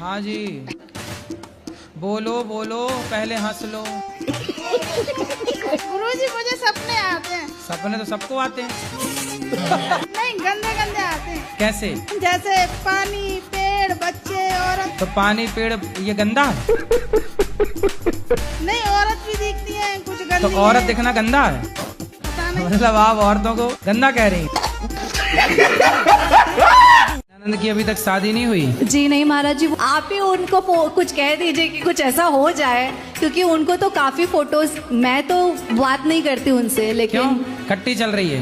हाँ जी, बोलो बोलो, पहले हंस लो। गुरुजी मुझे सपने आते हैं। सपने तो सबको आते हैं। नहीं, गंदे गंदे आते हैं। कैसे? जैसे पानी, पेड़, बच्चे, औरत। तो पानी पेड़ ये गंदा है? नहीं, औरत भी दिखती है कुछ गंदी। तो औरत दिखना गंदा है? पता नहीं। मतलब आप औरतों को गंदा कह रही हैं? आनंद की अभी तक शादी नहीं हुई? जी नहीं महाराज जी, आप ही उनको कुछ कह दीजिए कि कुछ ऐसा हो जाए, क्योंकि उनको तो काफी फोटोज, मैं तो बात नहीं करती उनसे, लेकिन क्यों? खट्टी चल रही है?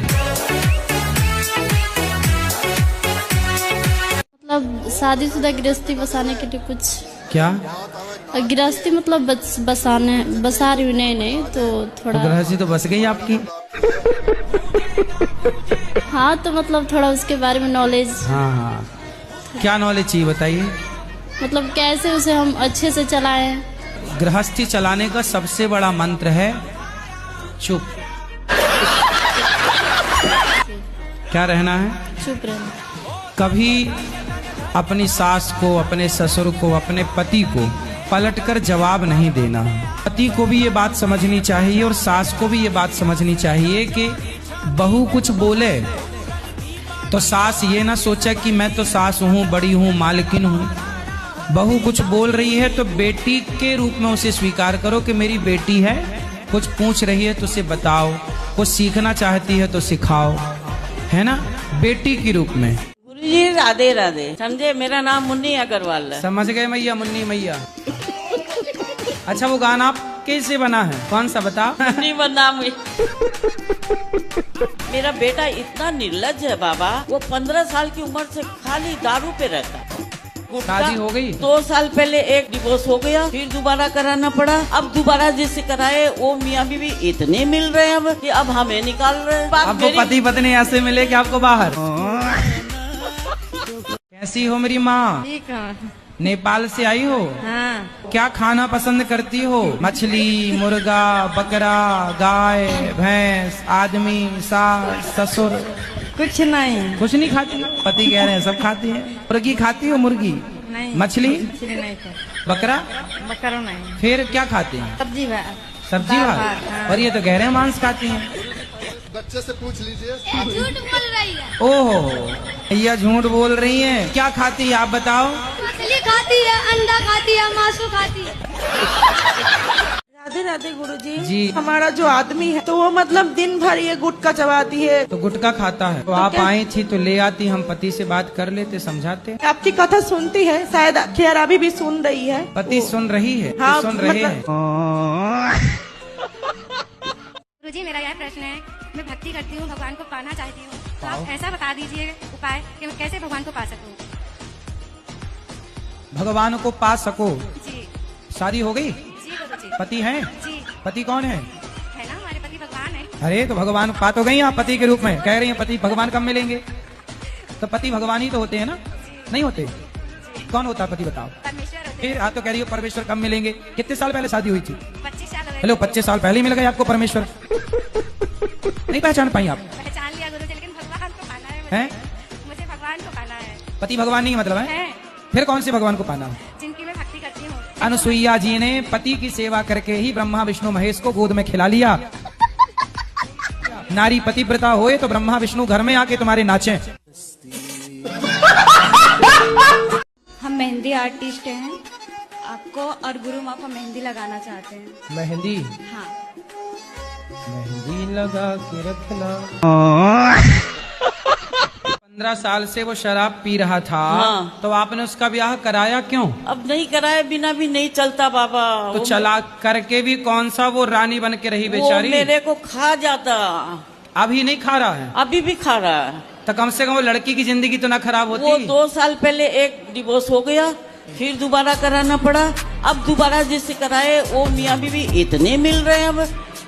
मतलब शादीशुदा गृहस्थी बसाने के लिए कुछ। क्या गृहस्थी मतलब बसा रही हूँ। नहीं तो थोड़ा गृहस्थी तो बस गई आपकी। हाँ, तो मतलब थोड़ा उसके बारे में नॉलेज। हाँ, क्या नॉलेज चाहिए बताइए। मतलब कैसे उसे हम अच्छे से चलाएं। गृहस्थी चलाने का सबसे बड़ा मंत्र है चुप। क्या रहना है? चुप रहना। कभी अपनी सास को, अपने ससुर को, अपने पति को पलटकर जवाब नहीं देना। पति को भी ये बात समझनी चाहिए और सास को भी ये बात समझनी चाहिए कि बहू कुछ बोले तो सास ये ना सोचे कि मैं तो सास हूँ, बड़ी हूँ, मालकिन हूँ। बहू कुछ बोल रही है तो बेटी के रूप में उसे स्वीकार करो कि मेरी बेटी है, कुछ पूछ रही है तो उसे बताओ, कुछ सीखना चाहती है तो सिखाओ, है ना, बेटी के रूप में। गुरुजी राधे राधे। समझे, मेरा नाम मुन्नी अग्रवाल है। समझ गए मैया, मुन्नी मैया। अच्छा, वो गाना आप कैसे बना है, कौन सा बताओ? मुन्नी बना मेरा बेटा इतना निर्लज है बाबा, वो 15 साल की उम्र से खाली दारू पे रहता। शादी हो गई? 2 साल पहले एक डिवोर्स हो गया, फिर दोबारा कराना पड़ा। अब दोबारा जिससे कराए वो मियाँ बीवी इतने मिल रहे हैं अब कि अब हमें निकाल रहे हैं। आपको पति पत्नी ऐसे मिले कि आपको बाहर। कैसी हो मेरी माँ? ठीक है। नेपाल से आई हो? हाँ। क्या खाना पसंद करती हो? मछली, मुर्गा, बकरा, गाय, भैंस, आदमी, सास, ससुर? कुछ नहीं। कुछ नहीं खाती? पति कह रहे हैं सब खाती है। मुर्गी खाती हो? मुर्गी नहीं। मछली नहीं। बकरा? बकरा नहीं। फिर क्या खाते हैं? सब्जी भात। सब्जी दाल भात। भात, हाँ। और ये तो कह रहे हैं मांस खाती हैं। बच्चे से पूछ लीजिए। झूठ बोल रही है। ओहो, ये झूठ बोल रही हैं। क्या खाती है आप बताओ? मछली खाती है, अंडा खाती है, मासू खाती है। राधे राधे गुरुजी जी। हमारा जो आदमी है तो वो मतलब दिन भर ये गुटखा चबाती है। तो गुटखा खाता है तो आप आई थी तो ले आती, हम पति से बात कर लेते, समझाते। आपकी कथा सुनती है, शायद खैर अभी भी सुन रही है। पति सुन रही है? हाँ, सुन रहे हैं। गुरुजी, मेरा यह प्रश्न है, मैं भक्ति करती हूँ, भगवान को पाना चाहती हूँ, तो आप ऐसा बता दीजिए उपाय कि मैं कैसे भगवान को पा सकूँ। भगवान को पा सको? जी। शादी हो गई? जी गुरुजी। पति है? जी। पति कौन है? है ना, हमारे पति भगवान है। अरे तो भगवान पा तो गई आप पति के रूप में, कह रही हैं पति भगवान कब मिलेंगे? तो पति भगवान ही तो होते हैं ना? नहीं होते? कौन होता है पति बताओ? परमेश्वर होते फिर आप तो कह रही हो परमेश्वर कब मिलेंगे? कितने साल पहले शादी हुई थी? 25 साल हो गए। हेलो, 25 साल पहले ही मिल गए आपको परमेश्वर? नहीं पहचान पाई आप? पहचान लिया गुरुजी, लेकिन भगवान को पाना है हैं? मुझे भगवान को पाना है। पति भगवान नहीं मतलब है? फिर कौन से भगवान को पाना है? जिनकी मैं भक्ति करती हूँ। अनुसुईया जी ने पति की सेवा करके ही ब्रह्मा विष्णु महेश को गोद में खिला लिया। नारी पतिव्रता होए तो ब्रह्मा विष्णु घर में आके तुम्हारे नाचे। हम मेहंदी आर्टिस्ट हैं, आपको और गुरु माँ को मेहंदी लगाना चाहते हैं। मेहंदी? हाँ। मेहंदी लगा के रखना। 15 साल से वो शराब पी रहा था। हाँ। तो आपने उसका ब्याह कराया क्यों? अब नहीं कराए बिना भी नहीं चलता बाबा। तो चला करके भी कौन सा वो रानी बन के रही बेचारी? वो मेरे को खा जाता। अभी नहीं खा रहा है? अभी भी खा रहा है। तो कम से कम वो लड़की की जिंदगी तो ना खराब होती? वो 2 साल पहले एक डिवोर्स हो गया, फिर दोबारा कराना पड़ा। अब दोबारा जिससे कराए वो मियाँ बीवी इतने मिल रहे हैं अब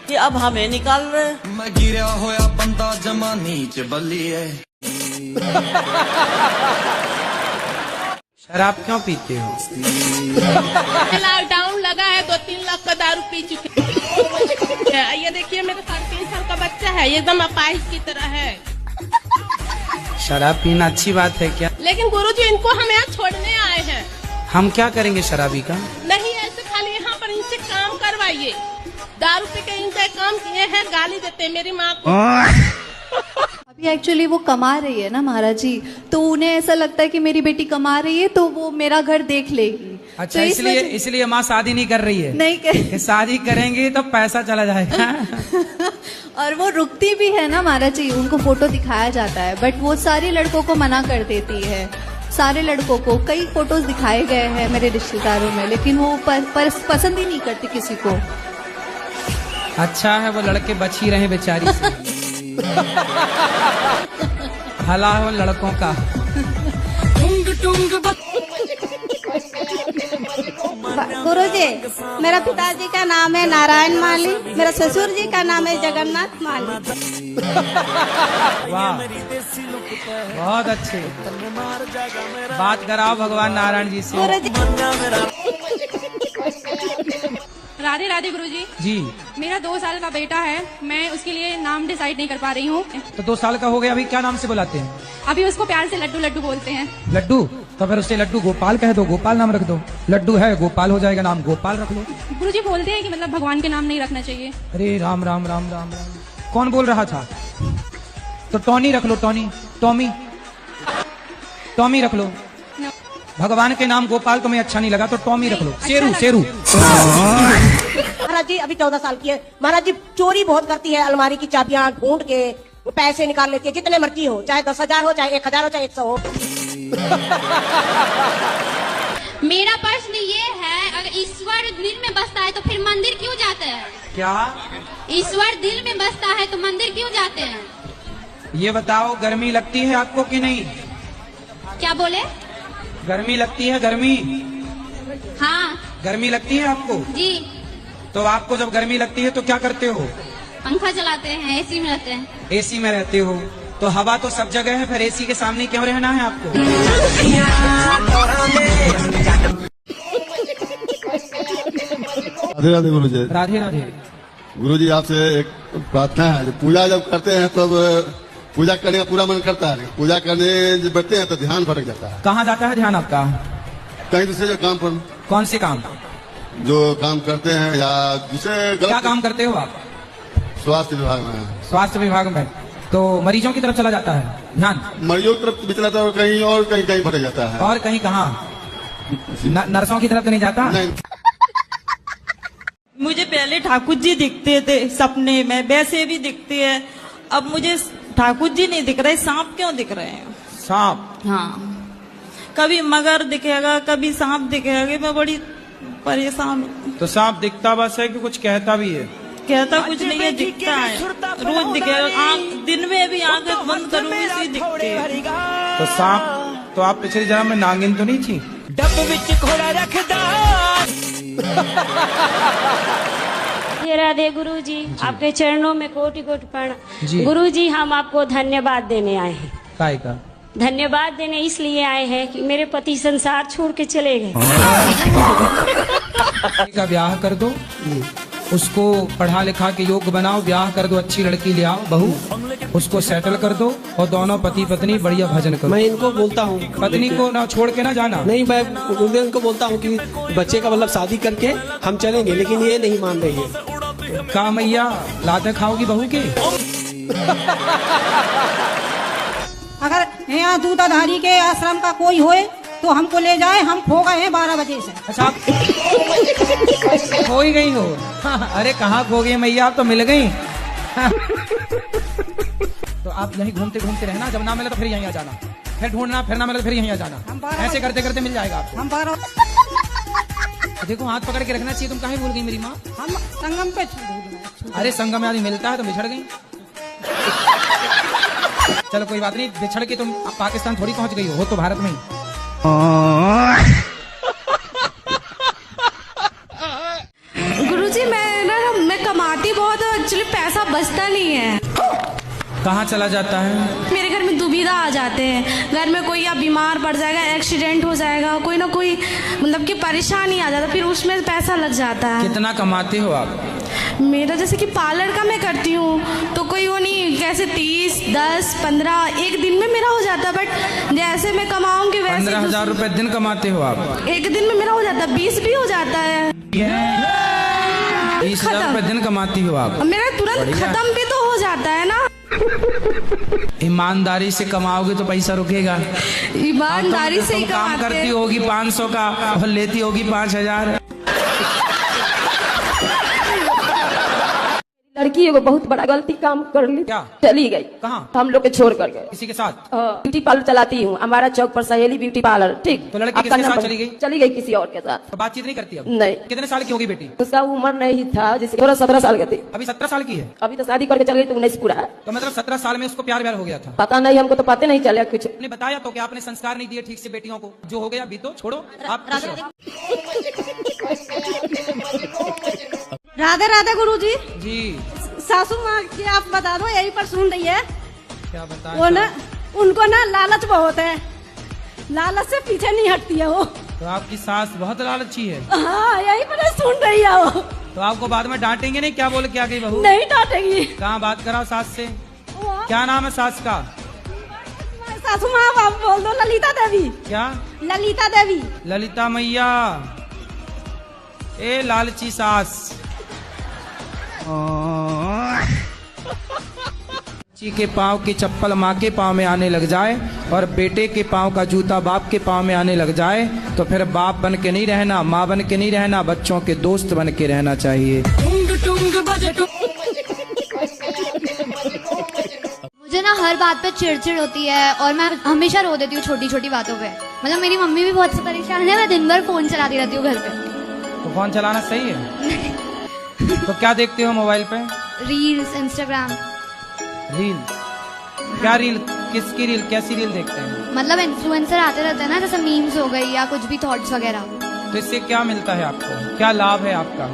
कि अब हमें निकाल रहे हैं। मैं गिरा होया बंदा जमा नीच बली है। शराब क्यों पीते हो? लॉकडाउन लगा है, 2-3 लाख का दारू पी चुके हैं। ये देखिए मेरा 3.5 साल का बच्चा है, एकदम अपाहिज की तरह है। शराब पीना अच्छी बात है क्या? लेकिन गुरुजी इनको हम यहाँ छोड़ने आए हैं। हम क्या करेंगे शराबी का? नहीं, ऐसे खाली यहाँ पर इनसे काम करवाइए। दारू पी के इनसे काम किए हैं, गाली देते हैं मेरी माँ को। अभी एक्चुअली वो कमा रही है ना महाराज जी, तो उन्हें ऐसा लगता है कि मेरी बेटी कमा रही है तो वो मेरा घर देख लेगी। अच्छा, तो इसलिए माँ शादी नहीं कर रही है? नहीं कर शादी करेंगी तो पैसा चला जाएगा। और वो रुकती भी है ना महाराज जी, उनको फोटो दिखाया जाता है बट वो सारे लड़कों को मना कर देती है। सारे लड़कों को कई फोटोज दिखाए गए हैं मेरे रिश्तेदारों में, लेकिन वो पसंद ही नहीं करती किसी को। अच्छा है वो लड़के बच ही रहे बेचारी से। भला हो लड़कों का। गुरुजी, मेरा पिताजी का नाम है नारायण माली, मेरा ससुर जी का नाम है जगन्नाथ माली। वाह, बहुत अच्छे। बात कराओ भगवान नारायण जी से। राधे राधे गुरुजी। जी, मेरा 2 साल का बेटा है, मैं उसके लिए नाम डिसाइड नहीं कर पा रही हूँ। तो 2 साल का हो गया, अभी क्या नाम से बुलाते हैं? अभी उसको प्यार से लड्डू लड्डू बोलते हैं। लड्डू? तो फिर उससे लड्डू गोपाल कह दो, गोपाल नाम रख दो। लड्डू है, गोपाल हो जाएगा, नाम गोपाल रख लो। गुरुजी बोलते हैं कि मतलब भगवान के नाम नहीं रखना चाहिए। अरे राम राम राम राम राम। कौन बोल रहा था? तो टॉनी रख लो, टॉनी, टॉमी, टॉमी रख लो। भगवान के नाम गोपाल तुम्हें अच्छा नहीं लगा तो टॉमी रख लो। शेरू, शेरू। महाराज जी अभी 14 साल की है। महाराज जी चोरी बहुत करती है, अलमारी की चाबियां ढूंढ के पैसे निकाल लेती है, जितने मर्जी हो, चाहे 10,000 हो, चाहे 1,000 हो, चाहे 100 हो। मेरा प्रश्न ये है, अगर ईश्वर दिल में बसता है तो फिर मंदिर क्यों जाते हैं? क्या? ईश्वर दिल में बसता है तो मंदिर क्यों जाते हैं? ये बताओ, गर्मी लगती है आपको कि नहीं? क्या बोले? गर्मी लगती है? गर्मी? हाँ गर्मी लगती है आपको? जी। तो आपको जब गर्मी लगती है तो क्या करते हो? पंखा चलाते हैं, एसी में रहते हैं। एसी में रहते हो तो हवा तो सब जगह है, फिर एसी के सामने क्यों रहना है आपको? राधे राधे गुरुजी। राधे राधे। गुरुजी आपसे एक प्रार्थना है, पूजा जब करते हैं तब पूजा करने का पूरा मन करता है, पूजा करने जब बैठते हैं तो ध्यान भटक जाता है। कहाँ जाता है ध्यान आपका? कहीं दूसरे जो काम पर, कौन से काम? जो काम करते हैं या दूसरे क्या काम करते हो आप? स्वास्थ्य विभाग में। स्वास्थ्य विभाग में? तो मरीजों की तरफ चला जाता है ध्यान? मरीजों की तरफ भी चलाता है, कहीं और कहीं कहीं भटक जाता है। और कहीं कहाँ? नर्सों की तरफ तो नहीं जाता? नहीं। मुझे पहले ठाकुर जी दिखते थे सपने में, वैसे भी दिखते हैं। अब मुझे ठाकुर जी नहीं दिख रहे, सांप क्यों दिख रहे हैं? सांप? हाँ, कभी मगर दिखेगा, कभी सांप दिखेगा, मैं बड़ी परेशान हूँ। तो सांप दिखता बस है कि कुछ कहता भी है? कहता कुछ नहीं है, दिखता है, रोज दिखेगा। दिन में भी आंखें बंद करूंगी सी दिखते है। तो सांप, तो आप पिछले जन्म में नागिन तो नहीं थी? डब विच घोड़ा रखदा। राधे राधे गुरु जी, आपके चरणों में कोटि कोटि प्रणाम। गुरु जी, हम आपको धन्यवाद देने आए हैं। काय का धन्यवाद देने इसलिए आए हैं कि मेरे पति संसार छोड़ के चले गए। का ब्याह कर दो, उसको पढ़ा लिखा के योग्य बनाओ, ब्याह कर दो, अच्छी लड़की ले आओ बहू, उसको सेटल कर दो और दोनों पति पत्नी बढ़िया भजन करो। मैं इनको बोलता हूँ पत्नी को ना छोड़ के ना जाना। नहीं, मैं उनको बोलता हूँ कि बच्चे का मतलब शादी करके हम चलेंगे, लेकिन ये नहीं मान रही है। का मैया लाते खाओगी बहू के? अगर यहाँ दूधाधारी के आश्रम का कोई होए तो हमको ले जाए, हम खो गए हैं 12 बजे से। अच्छा, खो ही गई हो? अरे कहाँ खो गई मैया, आप तो मिल गई। तो आप यहीं घूमते घूमते रहना, जब ना मिले तो फिर यहीं आ जाना, फिर ढूंढना, फिर ना मिले तो फिर यहीं आ जाना, ऐसे करते करते मिल जाएगा आपको। हम 12 देखो हाथ पकड़ के रखना चाहिए। तुम कहीं भूल गई मेरी माँ? हम संगम पे। अरे संगम में आदमी मिलता है तो बिछड़ गई। चलो कोई बात नहीं, बिछड़ के तुम पाकिस्तान थोड़ी पहुंच गई हो तो भारत में ही। गुरुजी, मैं कमाती बहुत हूँ, एक्चुअली पैसा बचता नहीं है। कहाँ चला जाता है? मेरे घर में दुविधा आ जाते हैं, घर में कोई या बीमार पड़ जाएगा, एक्सीडेंट हो जाएगा, कोई ना कोई मतलब कि परेशानी आ जाता है, फिर उसमें पैसा लग जाता है। कितना कमाते हो आप? मेरा जैसे कि पार्लर का मैं करती हूँ तो कोई वो नहीं, कैसे 30, 10, 15 एक दिन में मेरा हो जाता, बट जैसे मैं कमाऊंगी वैसे 15,000 रुपए दिन कमाते हो आप? एक दिन में मेरा हो जाता, 20 भी हो जाता है। 20,000 रुपए दिन कमाती हो आप? मेरा तुरंत खत्म भी तो हो जाता है ना। ईमानदारी से कमाओगे तो पैसा रुकेगा। ईमानदारी से ही काम करती होगी 500 का और लेती होगी 5,000। लड़की एगो बहुत बड़ा गलती काम कर ली। क्या? चली गई। कहाँ? हम लोग के छोड़ कर गए। किसी के साथ? ब्यूटी पार्लर चलाती हूँ, हमारा चौक पर सहेली ब्यूटी पार्लर। ठीक। तो लड़की किसके साथ चली गई? चली गई किसी और के साथ। तो बातचीत नहीं करती अब? नहीं। कितने साल की होगी बेटी? उसका उम्र नहीं था, जैसे 17 साल की थी। अभी 17 साल की है? अभी तो शादी करके चल गई तो 19 पूरा है। तो मतलब 17 साल में उसको प्यार व्यार हो गया था? पता नहीं, हमको तो पता नहीं चला कुछ। आपने बताया तो क्या आपने संस्कार नहीं दिए ठीक से बेटियों को? जो हो गया बीतो, छोड़ो आप। राधे राधे गुरुजी। जी सासू माँ की आप बता दो, यही पर सुन रही है। क्या बताएं? वो ना, उनको ना लालच बहुत है, लालच से पीछे नहीं हटती है वो। तो आपकी सास बहुत लालची है? हाँ, यही पर सुन रही है वो। तो आपको बाद में डांटेंगे नहीं? क्या बोल के आ गई बहू? नहीं डांटेगी। कहाँ बात कराओ सास से? क्या नाम है सास का? सासू माँ आप बोल दो, ललिता देवी। क्या? ललिता देवी। ललिता मैया। ए लालची सास। बच्ची के पाँव की चप्पल माँ के पाँव में आने लग जाए और बेटे के पाँव का जूता बाप के पाँव में आने लग जाए तो फिर बाप बन के नहीं रहना, माँ बन के नहीं रहना, बच्चों के दोस्त बन के रहना चाहिए। मुझे ना हर बात पे चिड़चिड़ होती है और मैं हमेशा रो देती हूँ छोटी छोटी बातों पे। मतलब मेरी मम्मी भी बहुत परेशान है, मैं दिन भर फोन चलाती रहती हूँ घर पे। तो फोन चलाना सही है? तो क्या देखते हो मोबाइल पे? Reels, Instagram. रील? क्या रील? किसकी रील? कैसी रील देखते हैं? मतलब इन्फ्लुएंसर आते रहते हैं ना, जैसे मीम्स हो गई या कुछ भी थॉट्स वगैरह। तो इससे क्या मिलता है आपको? क्या लाभ है आपका?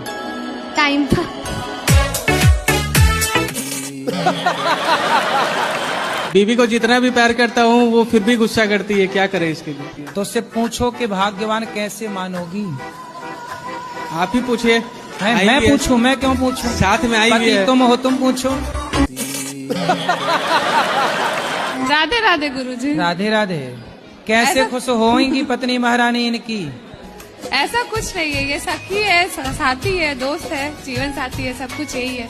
टाइम पर। बीवी को जितना भी प्यार करता हूँ वो फिर भी गुस्सा करती है, क्या करे इसके लिए? तो उससे पूछो कि भाग्यवान कैसे मानोगी? आप ही पूछिए। मैं पूछूं? मैं क्यों पूछूं? साथ में आई भी है। तुम हो, तुम पूछो। राधे राधे गुरुजी। राधे राधे। कैसे खुश होंगी पत्नी महारानी इनकी? ऐसा कुछ नहीं है, ये सखी है, साथी है, दोस्त है, जीवन साथी है, सब कुछ यही है।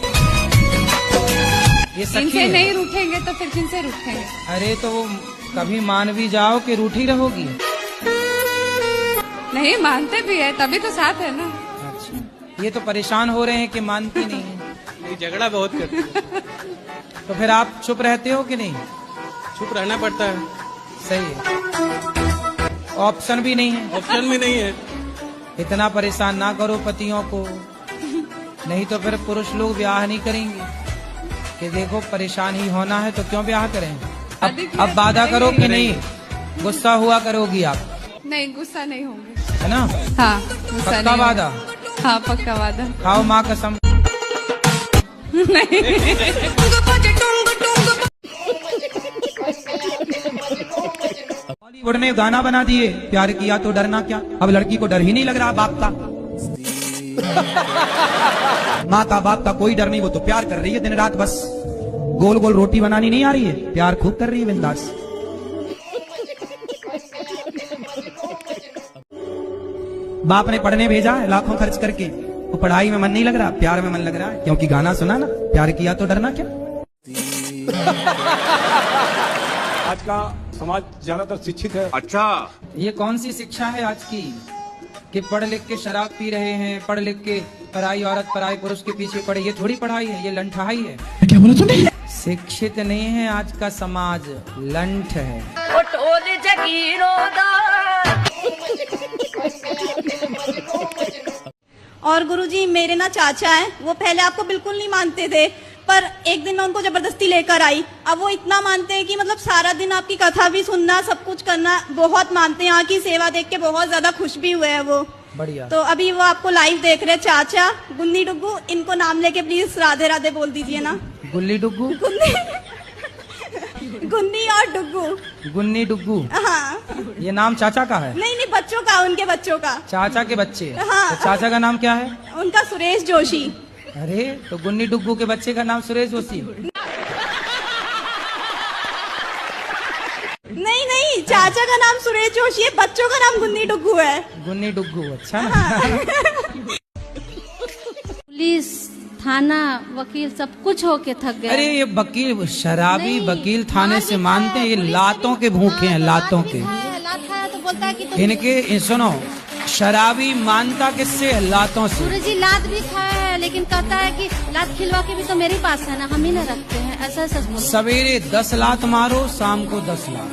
ये सखी इनसे है? नहीं रूठेंगे तो फिर किनसे रूठेंगे? अरे तो वो कभी मान भी जाओ कि रूठी रहोगी? नहीं मानते भी है, तभी तो साथ है ना। ये तो परेशान हो रहे हैं कि मानती नहीं है। नहीं, झगड़ा बहुत करती है। तो फिर आप चुप रहते हो कि नहीं? चुप रहना पड़ता है। सही है। ऑप्शन भी नहीं है? ऑप्शन भी नहीं है। इतना परेशान ना करो पतियों को, नहीं तो फिर पुरुष लोग ब्याह नहीं करेंगे कि देखो परेशान ही होना है तो क्यों ब्याह करें? अब वादा करो कि नहीं गुस्सा हुआ करोगी आप? नहीं, गुस्सा नहीं होंगे, है ना? हाँ, पक्का वादा? हाँ, पक्का वादा। खाओ माँ कसम। बॉलीवुड ने गाना बना दिए, प्यार किया तो डरना क्या। अब लड़की को डर ही नहीं लग रहा बाप का। माँ का बाप का कोई डर नहीं, वो तो प्यार कर रही है दिन रात, बस गोल गोल रोटी बनानी नहीं आ रही है, प्यार खूब कर रही है बिंदास। बाप ने पढ़ने भेजा है लाखों खर्च करके, वो पढ़ाई में मन नहीं लग रहा, प्यार में मन लग रहा है, क्योंकि गाना सुना ना, प्यार किया तो डरना क्या। आज का समाज ज्यादातर शिक्षित है। अच्छा, ये कौन सी शिक्षा है आज की कि पढ़ लिख के शराब पी रहे हैं, पढ़ लिख के पराई औरत पराई पुरुष के पीछे पड़े? ये थोड़ी पढ़ाई है, ये लंठाई है। क्या बोला तूने? शिक्षित नहीं है आज का समाज, लंठ है। और गुरुजी मेरे ना चाचा हैं, वो पहले आपको बिल्कुल नहीं मानते थे, पर एक दिन मैं उनको जबरदस्ती लेकर आई। अब वो इतना मानते हैं कि मतलब सारा दिन आपकी कथा भी सुनना, सब कुछ करना, बहुत मानते हैं। यहाँ की सेवा देख के बहुत ज्यादा खुश भी हुए हैं वो। बढ़िया। तो अभी वो आपको लाइव देख रहे हैं, चाचा गुन्नी डुग्गू, इनको नाम लेके प्लीज राधे राधे बोल दीजिए ना। गुल्ली डुग्गू? गुन्नी और डुग्गू। गुन्नी डुग्गू? हाँ। ये नाम चाचा का है? नहीं नहीं, बच्चों का, उनके बच्चों का। चाचा के बच्चे? हाँ। तो चाचा का नाम क्या है? उनका सुरेश जोशी। अरे तो गुन्नी डुग्गू के बच्चे का नाम सुरेश जोशी? चाचा का नाम सुरेश जोशी है, बच्चों का नाम गुन्नी डुग्गू है। गुन्नी डुग्गू, अच्छा। पुलिस, थाना, वकील सब कुछ होके थक गए। अरे ये वकील, शराबी वकील थाने से मानते हैं, ये लातों के भूखे हैं, लातों के। लात खाया तो बोलता है कि तुम इनके सुनो, शराबी मानता किससे? लातों से। गुरुजी लात भी खाया है, लेकिन कहता है कि लात खिलवा के भी तो मेरे पास है ना, हम ही ना रखते हैं, ऐसा सच बोलता है। सवेरे 10 लात मारो, शाम को 10 लात।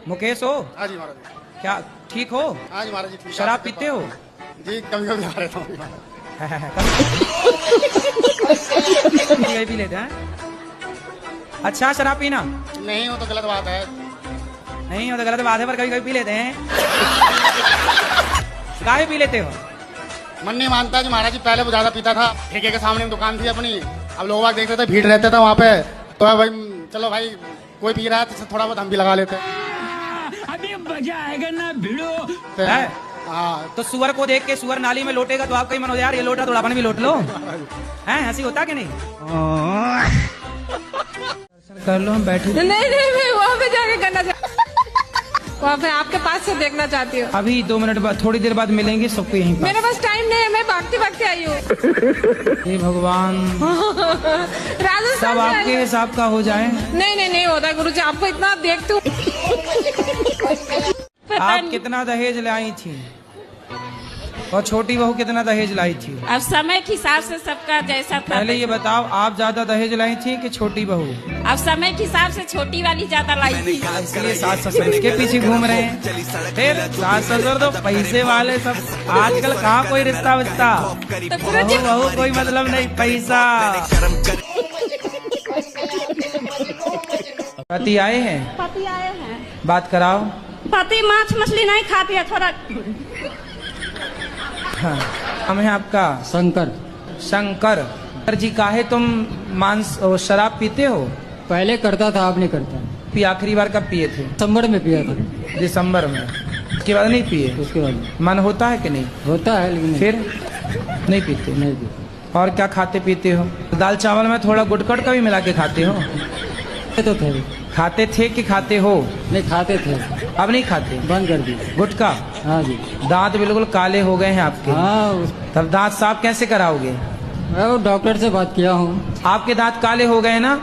मुकेश हो? हाँ जी महाराज। क्या ठीक हो? हाँ जी महाराज जी। शराब पीते हो? जी कभी कभी खा लेता हूँ। कभी पी लेते हैं? अच्छा, शराब पीना नहीं हो तो गलत बात है। नहीं हो तो गलत बात है, पर कभी कभी पी लेते हैं। काहे पी लेते हो? मन नहीं मानता जी महाराज जी। पहले वो ज्यादा पीता था, ठेके के सामने दुकान थी अपनी। अब लोग बाग देखते थे, भीड़ रहता था वहाँ पे, तो भाई चलो भाई कोई पी रहा है तो थोड़ा बहुत हम भी लगा लेते हैं। अभी मजा आएगा ना भिड़ो। हाँ, तो सुअर को देख के सुअर नाली में लोटेगा तो आपका ही मन हो यार, ये लोटा थोड़ा अपन भी लोट लो। हैं, हंसी होता कि नहीं? कर लो, हम बैठे। नहीं मैं वहाँ पे जाके करना चाहती, वहाँ पे आपके पास से देखना चाहती हूँ। अभी 2 मिनट बाद, थोड़ी देर बाद मिलेंगे सबको यहीं पर। मेरे पास टाइम नहीं है, मैं भागती भागती आई हूँ। हे भगवान, सब आपके हिसाब का हो जाए। नहीं होता गुरुजी, आपको इतना देखती हूँ। आप कितना दहेज लाई थी और छोटी बहू कितना दहेज लाई थी? अब समय के हिसाब से सबका जैसा था। पहले ये बताओ, आप ज्यादा दहेज लाई थी कि छोटी बहू? अब समय के हिसाब से छोटी वाली ज्यादा लाई थी, इसलिए सास ससुर इसके पीछे घूम रहे हैं। फिर सास ससुर तो पैसे वाले सब, आजकल कहाँ कोई रिश्ता विश्ता, बहू कोई मतलब नहीं, पैसा। पति आए हैं? पति आए हैं। बात कराओ। पति मांस मछली नहीं खाती है, थोड़ा। हाँ, हम हैं आपका? शंकर। शंकर जी, काहे तुम मांस और शराब पीते हो? पहले करता था, अब नहीं करता। आखिरी बार कब पिए थे? दिसंबर में पिया था। दिसंबर में? उसके बाद नहीं पिए? उसके बाद मन होता है कि नहीं? होता है, लेकिन फिर नहीं पीते? नहीं पीते। और क्या खाते पीते हो? दाल चावल में थोड़ा गुटकट का भी मिला के खाते हो? तो थे। खाते थे कि खाते हो? नहीं खाते थे, अब नहीं खाते, बंद कर दिए। गुटखा? हाँ जी। दांत बिल्कुल काले हो गए हैं आपके। हाँ, तब दांत साफ कैसे कराओगे? मैं वो डॉक्टर से बात किया हूँ। आपके दांत काले हो गए ना,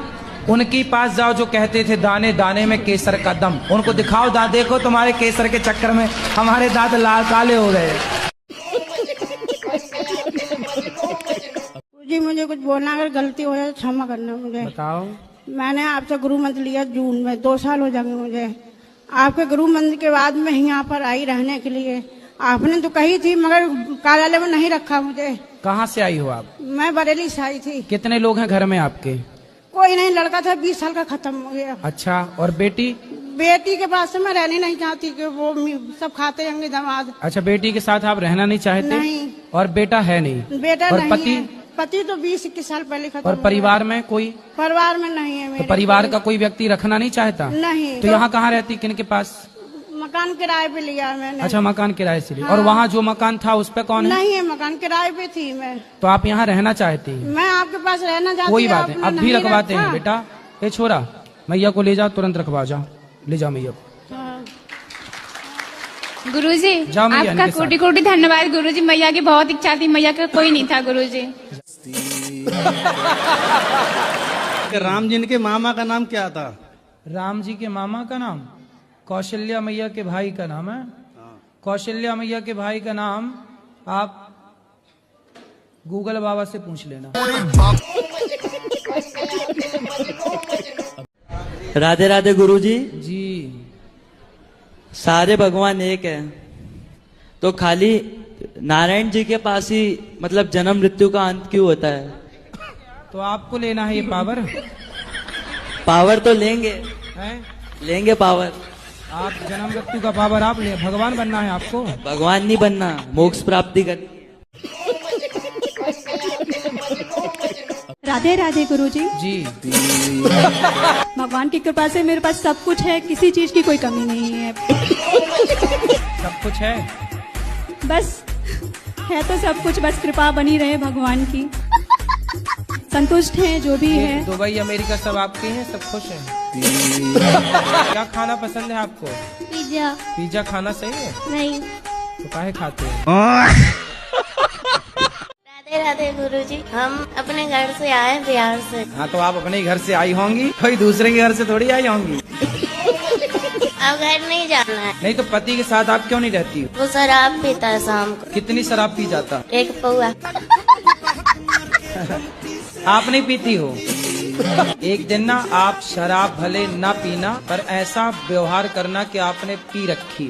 उनके पास जाओ जो कहते थे दाने दाने में केसर का दम, उनको दिखाओ दांत, देखो तुम्हारे केसर के चक्कर में हमारे दांत लाल काले हो गए। जी मुझे कुछ बोलना, अगर गलती हो जाए क्षमा करना मुझे। बताओ। मैंने आपसे गुरु मंत्र लिया जून में, 2 साल हो जाएंगे मुझे। आपके गुरु मंत्र के बाद मैं यहाँ पर आई रहने के लिए। आपने तो कही थी, मगर कार्यालय में नहीं रखा मुझे। कहाँ से आई हो आप? मैं बरेली से आई थी। कितने लोग हैं घर में आपके? कोई नहीं, लड़का था 20 साल का, खत्म हो गया। अच्छा, और बेटी? बेटी के पास से मैं रहने नहीं चाहती कि वो सब खाते होंगे दामाद। अच्छा, बेटी के साथ आप रहना नहीं चाहते? नहीं। और बेटा है नहीं? बेटा और नहीं पति? है। पति तो 20-21 साल पहले खत्म। और परिवार में कोई? परिवार में नहीं है मेरे। तो परिवार का कोई व्यक्ति रखना नहीं चाहता? नहीं। तो यहाँ कहाँ रहती, किन के पास? मकान किराए पे लिया मैंने। अच्छा, मकान किराए से लिया। हाँ। और वहाँ जो मकान था उस पे कौन है? नहीं है, मकान किराए पे थी मैं। तो आप यहाँ रहना चाहती हैं? मैं आपके पास रहना चाहती हूँ। कोई बात नहीं, अब भी रखवाते हैं बेटा। ये छोरा, मैया को ले जाओ, तुरंत रखवा जाओ, ले जाओ मैया को। गुरुजी जाओ मैया आपका कोटि कोटि धन्यवाद गुरुजी। मैया की बहुत इच्छा थी, मैया का कोई नहीं था गुरुजी। राम जी के मामा का नाम क्या था? राम जी के मामा का नाम कौशल्या मैया के भाई का नाम है। कौशल्या मैया के भाई का नाम आप गूगल बाबा से पूछ लेना। राधे राधे गुरुजी। जी। सारे भगवान एक है, तो खाली नारायण जी के पास ही मतलब जन्म मृत्यु का अंत क्यों होता है? तो आपको लेना है ये पावर? पावर तो लेंगे है? लेंगे पावर। आप जन्म मृत्यु का पावर आप ले, भगवान बनना है आपको? भगवान नहीं बनना, मोक्ष प्राप्ति करनी है। राधे राधे गुरुजी। जी। भगवान की कृपा से मेरे पास सब कुछ है, किसी चीज की कोई कमी नहीं है। सब कुछ है, बस है तो सब कुछ, बस कृपा बनी रहे भगवान की। संतुष्ट हैं जो भी है। दुबई अमेरिका सब आपके हैं, सब खुश हैं। क्या खाना पसंद है आपको? पिज्जा। पिज्जा खाना सही है? नहीं। तो काहे खाते हैं? राधे राधे गुरुजी, हम अपने घर से आए बिहार से। हाँ, तो आप अपने घर से आई होंगी, कोई दूसरे के घर से थोड़ी आई होंगी। अब घर नहीं जाना है। नहीं तो पति के साथ आप क्यों नहीं रहती? वो शराब पीता है शाम को। कितनी शराब पी जाता? 1 पौआ। आप नहीं पीती हो? एक दिन ना आप शराब भले ना पीना, पर ऐसा व्यवहार करना कि आपने पी रखी।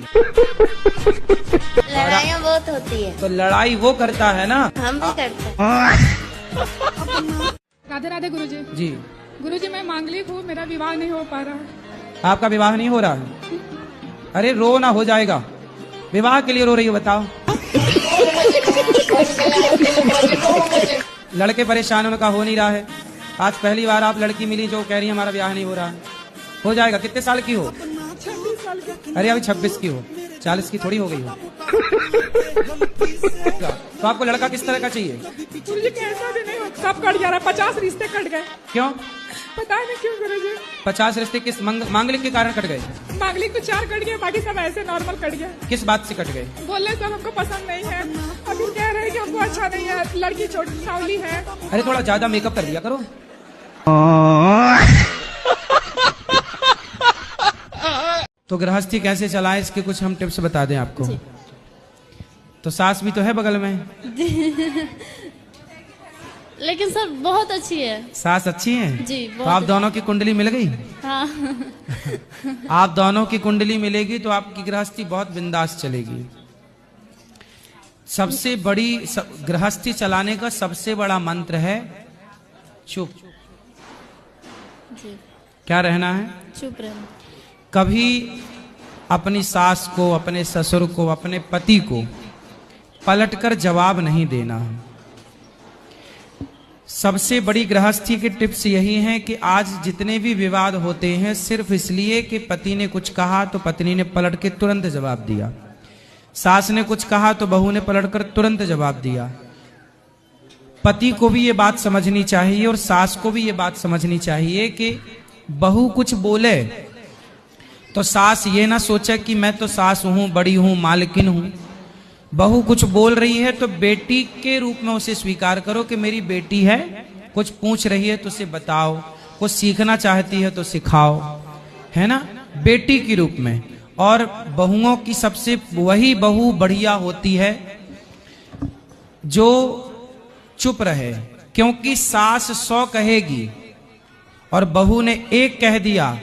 लड़ाइयाँ बहुत होती है। तो लड़ाई वो करता है ना, हम भी करते हैं। राधे राधे गुरुजी। जी गुरुजी, मैं मांगलिक हूँ, मेरा विवाह नहीं हो पा रहा है। आपका विवाह नहीं हो रहा है? अरे रो ना, हो जाएगा। विवाह के लिए रो रही हो बताओ? लड़के परेशान उनका हो नहीं रहा है। आज पहली बार आप लड़की मिली जो कह रही है हमारा ब्याह नहीं हो रहा है। हो जाएगा। कितने साल की हो? 26 साल की। अरे अभी 26 की हो, 40 की थोड़ी हो गई हो। तो आपको लड़का किस तरह का चाहिए? गुरुजी कैसा भी नहीं हो, सब कट जा रहा है। 50 रिश्ते कट गए। क्यों? पता नहीं क्यों गुरुजी। 50 रिश्ते किस मांगलिक के कारण कट गए? मांगलिक तो 4 कट गए, बाकी सब ऐसे नॉर्मल कट गया। किस बात से कट गए? बोले सब हमको पसंद नहीं है, अभी कह रहे हैं कि हमको अच्छा नहीं है, लड़की छोटी सावली है। अरे थोड़ा ज्यादा मेकअप कर दिया करो। तो गृहस्थी कैसे चलाएं, इसके कुछ हम टिप्स बता दें आपको। तो सास भी तो है बगल में। लेकिन सर बहुत अच्छी है। सास अच्छी है जी, तो आप दोनों की कुंडली मिल गई। हाँ। आप दोनों की कुंडली मिलेगी तो आपकी गृहस्थी बहुत बिंदास चलेगी। सबसे बड़ी गृहस्थी चलाने का सबसे बड़ा मंत्र है चुप। जी। क्या रहना है? चुप रहना। कभी अपनी सास को, अपने ससुर को, अपने पति को पलटकर जवाब नहीं देना। सबसे बड़ी गृहस्थी की टिप्स यही है कि आज जितने भी विवाद होते हैं सिर्फ इसलिए कि पति ने कुछ कहा तो पत्नी ने पलट के तुरंत जवाब दिया, सास ने कुछ कहा तो बहू ने पलटकर तुरंत जवाब दिया। पति को भी ये बात समझनी चाहिए और सास को भी ये बात समझनी चाहिए कि बहू कुछ बोले तो सास ये ना सोचे कि मैं तो सास हूं, बड़ी हूं, मालकिन हूं। बहू कुछ बोल रही है तो बेटी के रूप में उसे स्वीकार करो कि मेरी बेटी है, कुछ पूछ रही है तो उसे बताओ, कुछ सीखना चाहती है तो सिखाओ, है ना, बेटी के रूप में। और बहुओं की सबसे वही बहू बढ़िया होती है जो चुप रहे, क्योंकि सास 100 कहेगी और बहू ने 1 कह दिया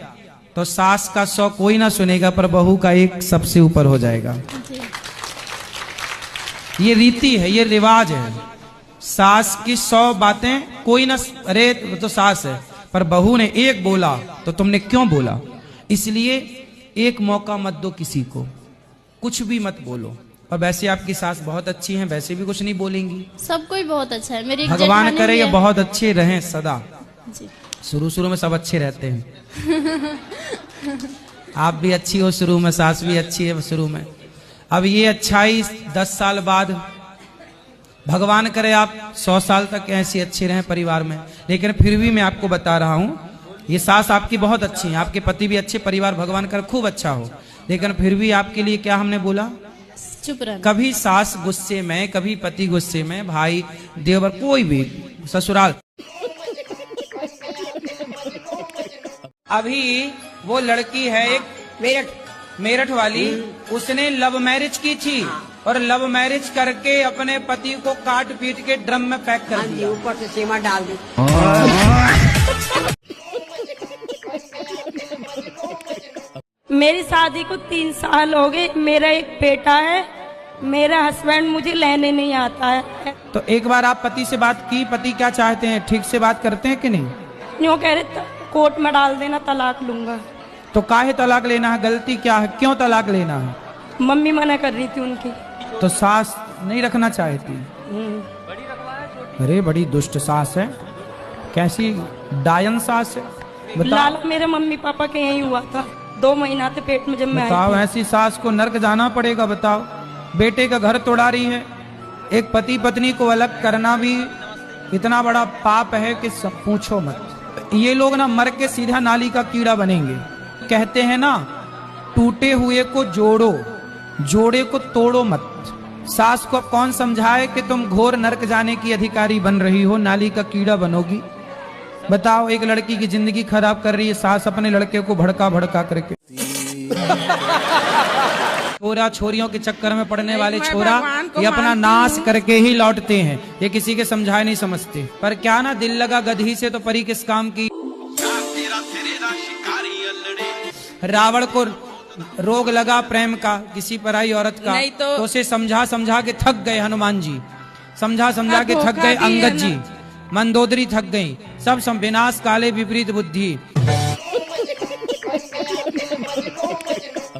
तो सास का 100 कोई ना सुनेगा, पर बहू का 1 सबसे ऊपर हो जाएगा। ये रीति है, ये रिवाज है। सास की 100 बातें कोई ना, अरे तो सास है, पर बहू ने 1 बोला तो तुमने क्यों बोला। इसलिए 1 मौका मत दो किसी को, कुछ भी मत बोलो। और वैसे आपकी सास बहुत अच्छी हैं, वैसे भी कुछ नहीं बोलेंगी। सब कोई बहुत अच्छा है। मेरी भगवान करे ये बहुत अच्छे रहें सदा। जी। शुरू में सब अच्छे रहते हैं। आप भी अच्छी हो शुरू में, सास भी अच्छी है शुरू में। अब ये अच्छाई 10 साल बाद, भगवान करे आप 100 साल तक ऐसे अच्छे रहें परिवार में। लेकिन फिर भी मैं आपको बता रहा हूं, ये सास आपकी बहुत अच्छी है, आपके पति भी अच्छे, परिवार भगवान करे खूब अच्छा हो। लेकिन फिर भी आपके लिए क्या हमने बोला? चुप रहना। कभी सास गुस्से में, कभी पति गुस्से में, भाई देवर कोई भी, ससुराल। अभी वो लड़की है एक मेरठ वाली, उसने लव मैरिज की थी और लव मैरिज करके अपने पति को काट पीट के ड्रम में पैक कर दिया, ऊपर से सीमा डाल दी। मेरी शादी को 3 साल हो गए। मेरा एक बेटा है, मेरा हस्बैंड मुझे लेने नहीं आता है। तो एक बार आप पति से बात की, पति क्या चाहते हैं, ठीक से बात करते हैं कि नहीं? यूँ कह रहे कोर्ट में डाल देना, तलाक लूंगा। तो काहे तलाक लेना है, गलती क्या है, क्यों तलाक लेना है? मम्मी मना कर रही थी उनकी। तो सास नहीं रखना चाहती? अरे बड़ी दुष्ट सास है, कैसी डायन सास है। लाला मेरे मम्मी पापा के यही हुआ था, 2 महीना थे पेट में जब मैं आई बताओ, थी। ऐसी सास को नर्क जाना पड़ेगा। बताओ, बेटे का घर तोड़ा रही है। एक पति पत्नी को अलग करना भी इतना बड़ा पाप है कि सब पूछो मत। ये लोग ना मर के सीधा नाली का कीड़ा बनेंगे। कहते हैं ना, टूटे हुए को जोड़ो, जोड़े को तोड़ो मत। सास को कौन समझाए कि तुम घोर नरक जाने की अधिकारी बन रही हो, नाली का कीड़ा बनोगी। बताओ, एक लड़की की जिंदगी खराब कर रही है सास अपने लड़के को भड़का भड़का करके। छोरा छोरियों के चक्कर में पड़ने वाले छोरा ये अपना नाश करके ही लौटते हैं। ये किसी के समझाए नहीं समझते। पर क्या ना, दिल लगा गधी से तो परी किस काम की। रावण को रोग लगा प्रेम का, किसी पराई औरत का, तो उसे समझा समझा के थक गए हनुमान जी, समझा समझा के थक गए अंगद जी, मंदोदरी थक गई, सब विनाश काले विपरीत बुद्धि।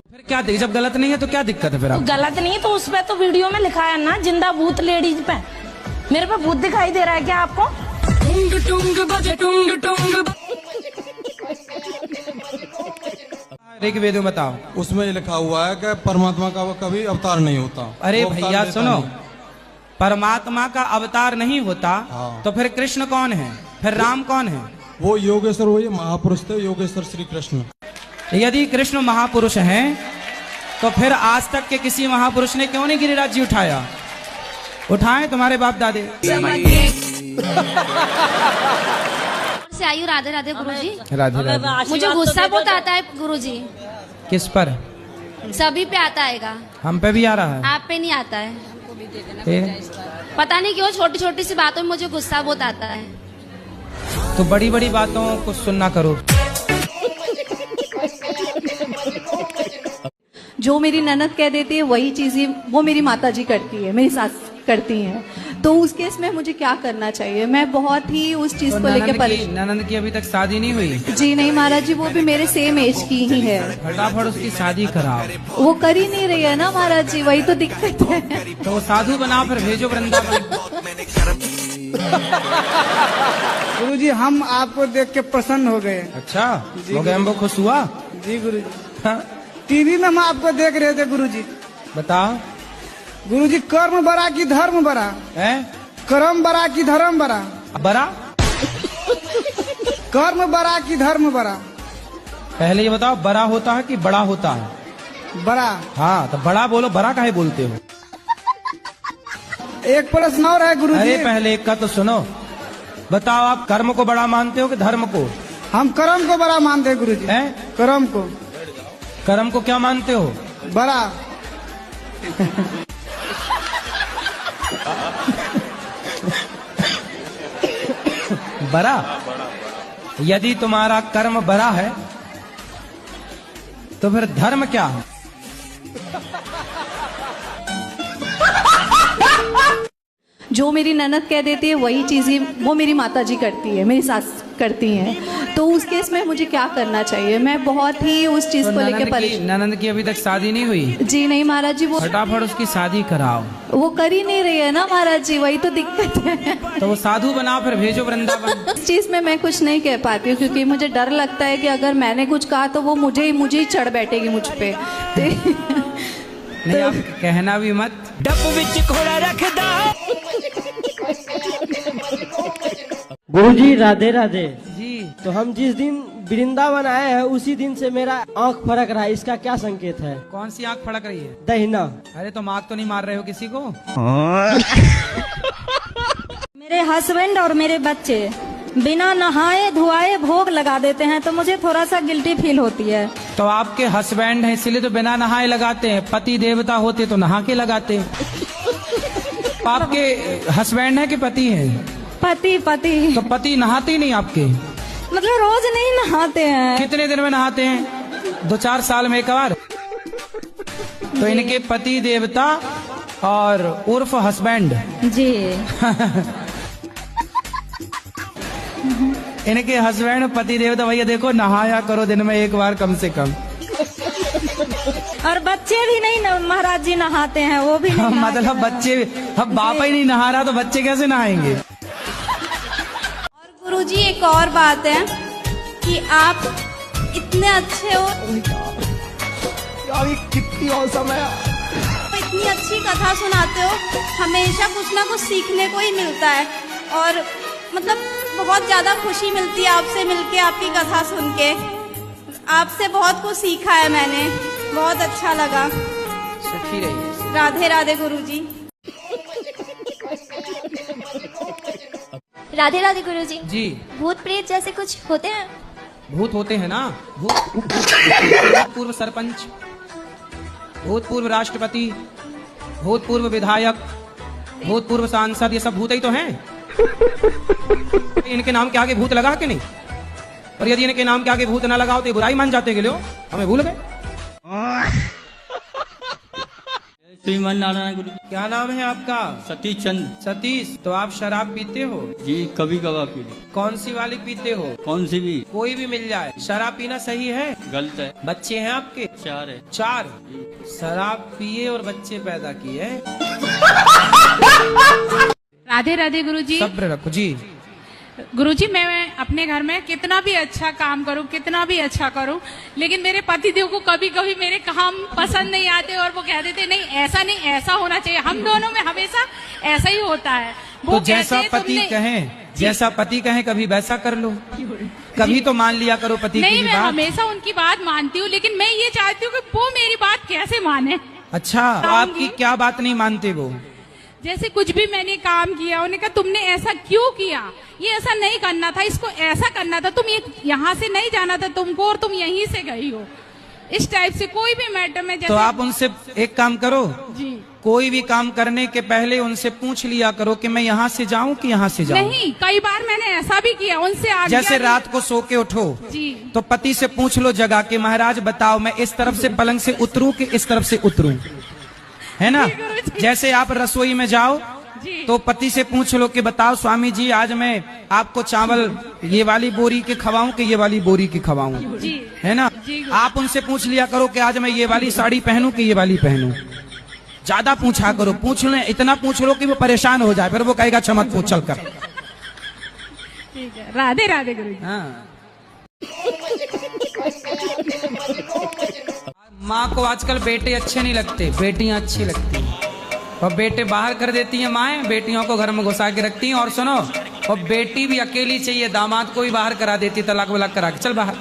फिर क्या, जब गलत नहीं है तो क्या दिक्कत है फिर? आप गलत नहीं तो उस पे तो वीडियो में लिखा है ना, जिंदा भूत लेडीज पे। मेरे पे भूत दिखाई दे रहा है क्या आपको? टुंग टुंग बजे टुंग टुंग। ऋग्वेद में बताओ, उसमें ये लिखा हुआ है कि परमात्मा का कभी अवतार नहीं होता। अरे भैया सुनो, परमात्मा का अवतार नहीं होता तो फिर कृष्ण कौन है, फिर राम कौन है? वो योगेश्वर, वो ये महापुरुष थे, योगेश्वर श्री कृष्ण। यदि कृष्ण महापुरुष हैं तो फिर आज तक के किसी महापुरुष ने क्यों नहीं गिरिराज उठाया? उठाए तुम्हारे बाप दादे। से आयु राधे राधे गुरुजी। राधे राधे। मुझे गुस्सा बहुत आता है गुरुजी। किस पर? सभी पे आता है। हम पे भी आ रहा है, आप पे नहीं आता है। पता नहीं क्यों छोटी छोटी सी बातों में मुझे गुस्सा बहुत आता है। तो बड़ी बड़ी बातों को सुनना करो। जो मेरी ननद कह देती है वही चीजें वो मेरी माता जी करती है, मेरी सास करती हैं। तो उस केस में मुझे क्या करना चाहिए? मैं बहुत ही उस चीज को लेकर परेशान। ननद की अभी तक शादी नहीं हुई? जी नहीं महाराज जी, वो भी मेरे सेम एज की ही है। फटाफट उसकी शादी कराओ। वो कर ही नहीं रही है ना महाराज जी, वही तो दिक्कत है। तो वो साधु बनाओ, फिर भेजो वृंदावन। गुरुजी हम आपको देख के प्रसन्न हो गए। अच्छा हो गए, हमको खुश हुआ जी गुरुजी। टीवी में हम आपको देख रहे थे गुरुजी। बताओ गुरुजी, कर्म बड़ा की धर्म बड़ा है? कर्म बड़ा की धर्म बड़ा? बड़ा कर्म बड़ा की धर्म बड़ा? पहले ये बताओ, बड़ा होता है कि बड़ा होता है? बड़ा। हाँ तो बड़ा बोलो, बड़ा काहे बोलते हो? एक प्रश्न और है गुरुजी। अरे पहले एक का तो सुनो। बताओ, आप कर्म को बड़ा मानते हो कि धर्म को? हम कर्म को बड़ा मानते हैं गुरुजी। कर्म को। कर्म को क्या मानते हो? बड़ा। बड़ा? यदि तुम्हारा कर्म बड़ा है तो फिर धर्म क्या है? जो मेरी ननद कह देती है वही चीजें वो मेरी माता जी करती है, मेरी सास करती हैं। तो उस केस में मुझे क्या करना चाहिए? मैं बहुत ही उस चीज को लेकर परेशान। ननद की अभी तक शादी नहीं हुई? जी नहीं महाराज जी, वो फटाफट उसकी शादी कराओ। वो कर ही नहीं रही है ना महाराज जी, वही तो दिक्कत है। तो वो साधु बनाओ, फिर भेजो वृंदावन। इस चीज में मैं कुछ नहीं कह पाती हूँ क्योंकि मुझे डर लगता है कि अगर मैंने कुछ कहा तो वो मुझे ही चढ़ बैठेगी मुझ पे। नहीं, आप कहना भी मत। डब्बू विच घोड़ा रखदा। गुरुजी राधे राधे जी। तो हम जिस दिन वृंदावन आए हैं उसी दिन से मेरा आंख फड़क रहा है, इसका क्या संकेत है? कौन सी आंख फड़क रही है? दहिना। अरे तो आंख तो नहीं मार रहे हो किसी को? मेरे हस्बैंड और मेरे बच्चे बिना नहाए धुआए भोग लगा देते हैं तो मुझे थोड़ा सा गिल्टी फील होती है। तो आपके हस्बैंड हैं इसलिए तो बिना नहाए लगाते हैं, पति देवता होते तो नहा के लगाते। आपके हस्बैंड है कि पति है? पति। तो पति नहाते ही नहीं आपके? मतलब रोज नहीं नहाते हैं। कितने दिन में नहाते हैं? 2-4 साल में एक बार। तो इनके पति देवता और उर्फ हस्बैंड जी। इनके हस्बैंड पति देवता भैया देखो नहाया करो दिन में एक बार कम से कम। और बच्चे भी नहीं महाराज जी नहाते हैं, वो भी नहीं। मतलब बच्चे, अब बाप ही नहीं नहा रहा तो बच्चे कैसे नहाएंगे? और गुरुजी एक और बात है कि आप इतने अच्छे हो, यार कितनी औसम है, इतनी अच्छी कथा सुनाते हो, हमेशा कुछ ना कुछ सीखने को ही मिलता है। और मतलब बहुत ज़्यादा खुशी मिलती है आपसे मिलके, आपकी कथा सुन के। आपसे बहुत कुछ सीखा है मैंने, बहुत अच्छा लगा। सुखी रहिए। राधे राधे गुरुजी। राधे राधे गुरुजी। जी। भूत प्रेत जैसे कुछ होते हैं? भूत होते हैं ना, भूतपूर्व सरपंच, भूतपूर्व राष्ट्रपति, भूतपूर्व विधायक, भूतपूर्व सांसद, ये सब भूत ही तो हैं। इनके नाम के आगे भूत लगा कि नहीं? और यदि इनके नाम के आगे भूत ना लगाओ तो ये बुराई मान जाते लो, हमें भूल गए। श्रीमान नारायण गुरु। क्या नाम है आपका? सतीश चंद। सतीश, तो आप शराब पीते हो? जी कभी कभार पी ली। कौन सी वाली पीते हो? कौन सी भी? कोई भी मिल जाए। शराब पीना सही है? गलत है। बच्चे हैं आपके? 4 है। 4? शराब पिए और बच्चे पैदा किए। राधे राधे गुरुजी। सब्र रखो जी। गुरुजी, मैं अपने घर में कितना भी अच्छा काम करूं, कितना भी अच्छा करूं, लेकिन मेरे पतिदेव को कभी कभी मेरे काम पसंद नहीं आते और वो कह देते नहीं ऐसा नहीं, ऐसा होना चाहिए। हम दोनों में हमेशा ऐसा ही होता है। तो जैसा पति कहें, जैसा पति कहें कभी वैसा कर लो, कभी तो मान लिया करो पति की नहीं, मैं बात। हमेशा उनकी बात मानती हूँ, लेकिन मैं ये चाहती हूँ कि वो मेरी बात कैसे माने। अच्छा, तो आपकी क्या बात नहीं मानते वो? जैसे कुछ भी मैंने काम किया, उन्होंने कहा तुमने ऐसा क्यों किया, ये ऐसा नहीं करना था, इसको ऐसा करना था, तुम ये यहाँ से नहीं जाना था तुमको और तुम यहीं से गई हो। इस टाइप से कोई भी मैटर में जैसे। तो आप उनसे एक काम करो जी, कोई भी काम करने के पहले उनसे पूछ लिया करो कि मैं यहाँ से जाऊँ कि यहाँ से जाऊँ। नहीं, कई बार मैंने ऐसा भी किया उनसे। जैसे रात को सो के उठो जी, तो पति से पूछ लो जगा के, महाराज बताओ मैं इस तरफ से पलंग से उतरूं कि इस तरफ से उतरूं, है ना? जैसे आप रसोई में जाओ तो पति से पूछ लो कि बताओ स्वामी जी आज मैं आपको चावल ये वाली बोरी के खवाऊं कि ये वाली बोरी की खवाऊं, है ना? आप उनसे पूछ लिया करो कि आज मैं ये वाली साड़ी पहनूं कि ये वाली पहनूं। ज्यादा पूछा करो, पूछ ले, इतना पूछ लो कि वो परेशान हो जाए, फिर वो कहेगा अच्छा मत पूछ चल कर। ठीक है, राधे राधे गुरु। हाँ। माँ को आजकल बेटे अच्छे नहीं लगते, बेटियां अच्छी लगती हैं। और बेटे बाहर कर देती हैं माएं, बेटियों को घर में घुसा के रखती हैं। और सुनो, और बेटी भी अकेली चाहिए, दामाद को भी बाहर करा देती, तलाक वलाक करा के चल बाहर।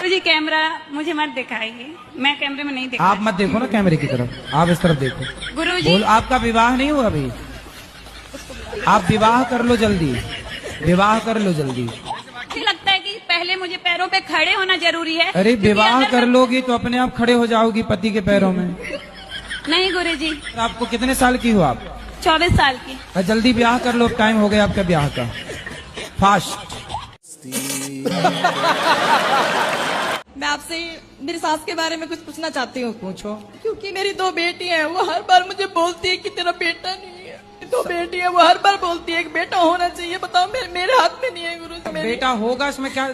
जी कैमरा मुझे मत दिखाइए, मैं कैमरे में नहीं देखा। आप मत देखो ना कैमरे की तरफ, आप इस तरफ देखो। गुरुजी, बोल, आपका विवाह नहीं हुआ अभी? आप विवाह कर लो जल्दी, विवाह कर लो जल्दी। लगता है कि पहले मुझे पैरों पे खड़े होना जरूरी है। अरे विवाह कर लोगी तो अपने आप खड़े हो जाओगी पति के पैरों में। नहीं गुरुजी। आपको कितने साल की हो आप? 24 साल की। जल्दी ब्याह कर लो, टाइम हो गया आपका ब्याह का, फास्ट। मैं आपसे मेरी सास के बारे में कुछ पूछना चाहती हूँ। पूछो। क्योंकि मेरी 2 बेटी हैं, वो हर बार मुझे बोलती है कि तेरा बेटा नहीं है। 2 बेटी है, वो हर बार बोलती है एक बेटा होना चाहिए। बताओ मेरे हाथ में नहीं है गुरु। बेटा होगा, इसमें क्या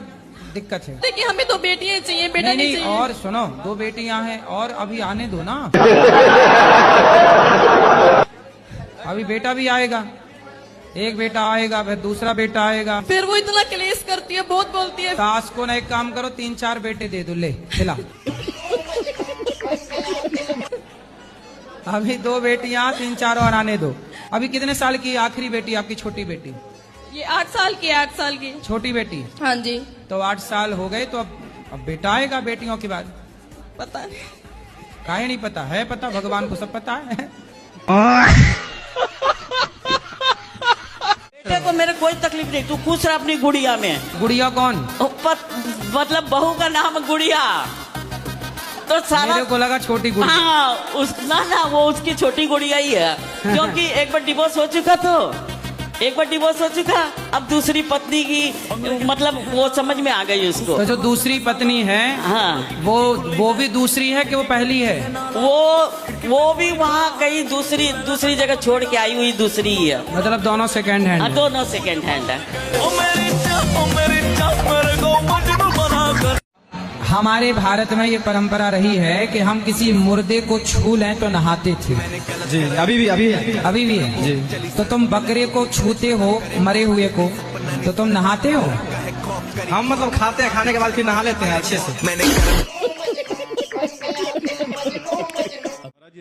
दिक्कत है? देखिए हमें 2 बेटियां चाहिए, बेटा नहीं चाहिए। और सुनो, 2 बेटियां हैं और अभी आने दो ना। अभी बेटा भी आएगा, एक बेटा आएगा, फिर दूसरा बेटा आएगा। फिर वो इतना क्लेश करती है, बहुत बोलती है। सास को ना एक काम करो, 3-4 बेटे दे दो, ले खिला। अभी 2 बेटियां, 3-4 और आने दो। अभी कितने साल की आखिरी बेटी आपकी? छोटी बेटी ये 8 साल की, 8 साल की छोटी बेटी। हाँ जी। तो 8 साल हो गए, तो अब बेटा आएगा बेटियों के बाद। पता नहीं, काहे नहीं पता है? पता, भगवान को सब पता है। बेटे को मेरे कोई तकलीफ नहीं, तू खुश रह अपनी गुड़िया में। गुड़िया कौन? मतलब बहू का नाम गुड़िया। तो सारा मेरे को लगा छोटी गुड़िया। हाँ, ना वो उसकी छोटी गुड़िया ही है। क्योंकि एक बार डिवोर्स हो चुका, अब दूसरी पत्नी की मतलब वो समझ में आ गई उसको। तो जो दूसरी पत्नी है, हाँ, वो भी दूसरी है कि वो पहली है? वो भी वहाँ कहीं दूसरी जगह छोड़ के आई हुई दूसरी ही है। मतलब दोनों सेकंड हैंड? हाँ, दोनों सेकंड हैंड है। हमारे भारत में ये परंपरा रही है कि हम किसी मुर्दे को छू लें तो नहाते थे। जी, अभी भी है जी। तो तुम बकरे को छूते हो, मरे हुए को, तो तुम नहाते हो? हम मतलब खाते हैं, खाने के बाद फिर नहा लेते हैं अच्छे से।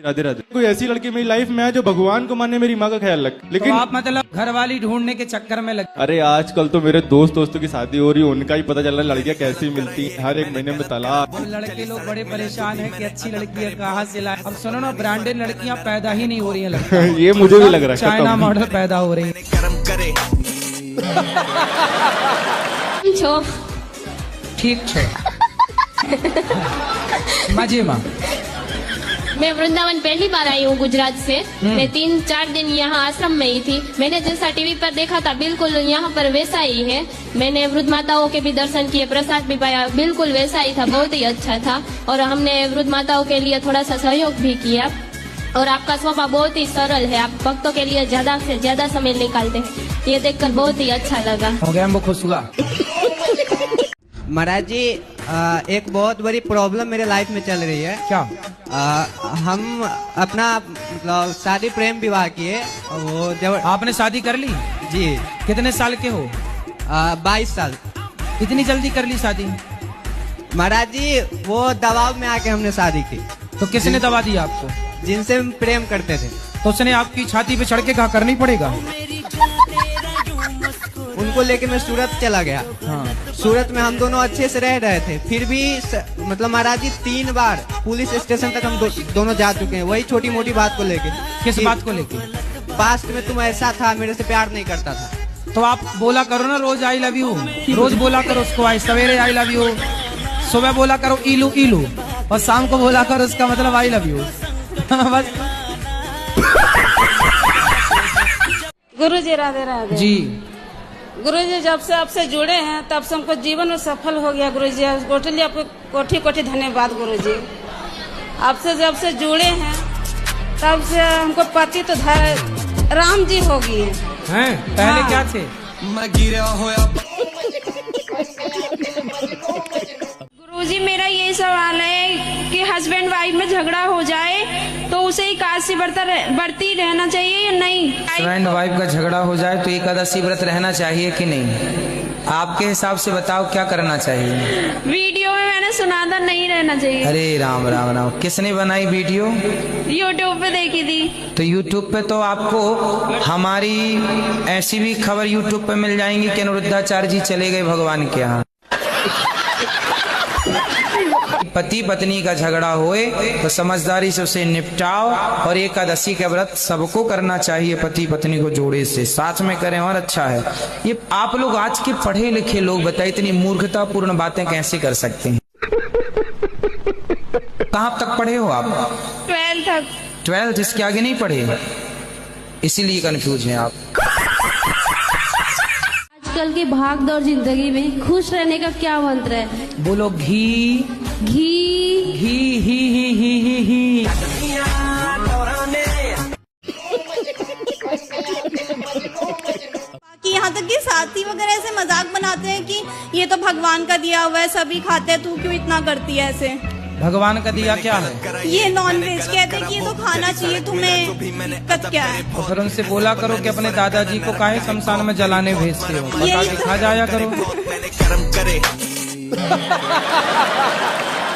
राधे राधे। कोई ऐसी लड़की मेरी लाइफ में है जो भगवान को माने, मेरी माँ का ख्याल रखे, लेकिन तो आप मतलब घरवाली ढूंढने के चक्कर में लगे। अरे आजकल तो मेरे दोस्तों की शादी हो रही है, उनका ही पता चल रहा है लड़कियां कैसी मिलती हैं, हर एक महीने में तलाक। लड़के लोग बड़े परेशान हैं कि अच्छी लड़की है कहाँ से लाए। अब सुनो ना, ब्रांडेड लड़कियां पैदा ही नहीं हो रही हैं। ये मुझे भी लग रहा है, चाइना मॉडल पैदा हो रही है। ठीक छो मजे में। मैं वृंदावन पहली बार आई हूँ गुजरात से। मैं 3-4 दिन यहाँ आश्रम में ही थी। मैंने जैसा टीवी पर देखा था बिल्कुल यहाँ पर वैसा ही है। मैंने वृद्ध माताओं के भी दर्शन किए, प्रसाद भी पाया, बिल्कुल वैसा ही था, बहुत ही अच्छा था। और हमने वृद्ध माताओं के लिए थोड़ा सा सहयोग भी किया। और आपका स्वभाव बहुत ही सरल है, आप भक्तों के लिए ज्यादा से ज्यादा समय निकालते हैं, ये देखकर बहुत ही अच्छा लगा। हो गया, हमको खुश हुआ। महाराज जी एक बहुत बड़ी प्रॉब्लम मेरे लाइफ में चल रही है। क्या? हम अपना मतलब शादी प्रेम विवाह किए, वो जब आपने शादी कर ली? जी। कितने साल के हो? 22 साल। इतनी जल्दी कर ली शादी? महाराज जी वो दबाव में आके हमने शादी की। तो किसने दबा दिया आपको? जिनसे हम प्रेम करते थे। तो उसने आपकी छाती पे चढ़ के कहा करनी पड़ेगा? उनको लेके मैं सूरत चला गया। हाँ। सूरत में हम दोनों अच्छे से रह रहे थे, फिर भी मतलब महाराज जी 3 बार पुलिस स्टेशन तक हम दोनों जा चुके हैं, वही छोटी मोटी बात को लेके। किस बात को लेके? पास्ट में तुम ऐसा था, मेरे से प्यार नहीं करता था। तो आप बोला करो ना रोज आई लव यू, रोज बोला करो उसको, आई सवेरे आई लव यू, सुबह बोला करो इलू इलू, और शाम को बोला करो उसका मतलब आई लव यू। बस। गुरुजी राधे राधे। जी गुरुजी जब से आपसे जुड़े हैं तब से हमको जीवन में सफल हो गया गुरुजी। टोटली आपको कोटि कोटि धन्यवाद गुरुजी। आपसे जब से जुड़े हैं तब से हमको पति तो राम जी हो गए हैं। पहले हाँ। क्या थे? मैं गिरा होया। गुरुजी मेरा ये सवाल है कि हस्बैंड वाइफ में झगड़ा हो जाए तो उसे एकादशी बढ़ती रहना चाहिए या नहीं? हस्बैंड वाइफ का झगड़ा हो जाए तो एकादशी व्रत रहना चाहिए कि नहीं? आपके हिसाब से बताओ क्या करना चाहिए? वीडियो में मैंने सुना था नहीं रहना चाहिए। अरे राम राम राम, किसने बनाई वीडियो? यूट्यूब पे देखी थी। तो यूट्यूब पे तो आपको हमारी ऐसी भी खबर यूट्यूब पे मिल जाएंगी कि अनिरुद्धाचार्य जी चले गए भगवान के यहाँ। पति पत्नी का झगड़ा होए तो समझदारी से उसे निपटाओ, और एकादशी का व्रत सबको करना चाहिए, पति पत्नी को जोड़े से साथ में करें और अच्छा है। ये आप लोग आज के पढ़े लिखे लोग बताइए इतनी मूर्खतापूर्ण बातें कैसे कर सकते हैं? कहाँ तक पढ़े हो आप? 12 तक। 12? इसके आगे नहीं पढ़े, इसीलिए कंफ्यूज हैं आप। आजकल की भागदौड़ जिंदगी में खुश रहने का क्या मंत्र है? बोलो घी घी घी ही ही ही ही ही। कि यहाँ तक कि साथी वगैरह ऐसे मजाक बनाते हैं कि ये तो भगवान का दिया हुआ है, सभी खाते हैं, तू क्यों इतना करती है ऐसे? भगवान का दिया क्या है? ये नॉन वेज कहते हैं कि ये तो खाना चाहिए, तुम्हें दिक्कत क्या है? तो फिर उनसे बोला करो कि अपने दादाजी को काहे शमशान में जलाने भेजते हो, बता के खा जाया करो।